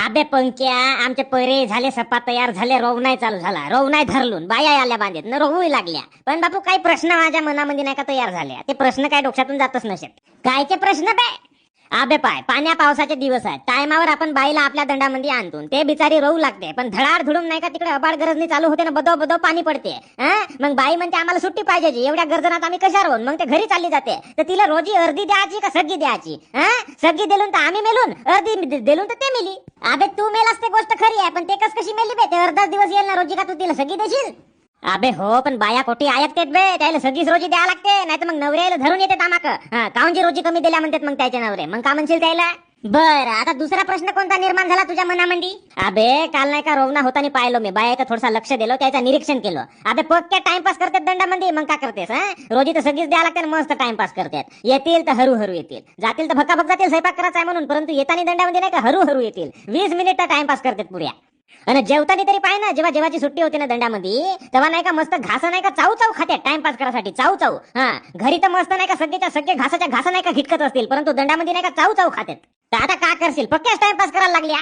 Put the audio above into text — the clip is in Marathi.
अबे पंक्या, आमचे पैरे झाले, सपा तयार झाले, रोव नाही चालू झाला, रोव नाही धरलून, बाया आल्या बांधेत न रोवही लागल्या. पण बापू काही प्रश्न माझ्या मनामध्ये नाही का तयार झाले. ते प्रश्न काय डोक्यातून जातच नसेल. कायचे प्रश्न बे? अबे पाण्या पावसाचे दिवस आहेत, टायमावर आपण बाईला आपल्या दंडामध्ये आणतो, ते बिचारी रोवू लागते, पण धडाड धुडूम नाही का तिकडे अबाड गरजनी चालू होते ना, बदो बदो पाणी पडते. मग बाई म्हणते आम्हाला सुट्टी पाहिजे, एवढ्या गरजनात आम्ही कशा राहून, मग ते घरी चालली जाते. तर तिला रोजी अर्धी द्यायची का सगळी द्यायची? सगळी दिलून तर आम्ही मेलून, अर्धी दिलून तर ते मेली. अबे तू मेलास ते गोष्ट खरी आहे, पण ते कशी मेली बे? ते अर्धाच दिवस येईल ना रोजी, का तू तिला सगळी देशील? अबे हो, पण बाया कोटी ऐकतेत बे, त्याला सगळीच रोजी द्यावं लागते, नाही तर मग नवऱ्याला धरून येते तामाक. काऊनची रोजी कमी दिल्या म्हणतात मग त्याचे नवरे, मग का म्हणशील त्याला? बर, आता दुसरा प्रश्न कोणता निर्माण झाला तुझ्या मनामध्ये? अबे काल नाही का रोवना होताना पाहिलो मी, बाया थोडासा लक्ष दिलो, त्याचं निरीक्षण केलं. अबे पक्क्या टाइमपास करतात दंडामध्ये, मग का करतेस? रोजी तर सगळीच द्यावं लागते, मस्त टाइमपास करतात. येतील तर हरू येतील, जातील तर भक्काभक जातील, स्वयंपाक करायचा आहे म्हणून, परंतु येताना दंडामध्ये नाही का हरू येतील, 20 मिनिट टाइमपास करतात पुऱ्या. आणि जेवताना तरी पाय ना, जेव्हा जेवाची सुट्टी होती ना दंडामध्ये, तेव्हा नाही का मस्त घास नाही का चाऊ चाऊ खात्यात टाइमपास करासाठी, चाऊ चाऊ. घरी तर मस्त नाही का सगळ्याच्या सगळे घासाच्या घासा नाही का घिटकत असतील, परंतु दंडामध्ये नाही का चाऊ चाऊ खात्यात. तर आता का करशील? पक्क्याच टाइमपास करायला लागल्या.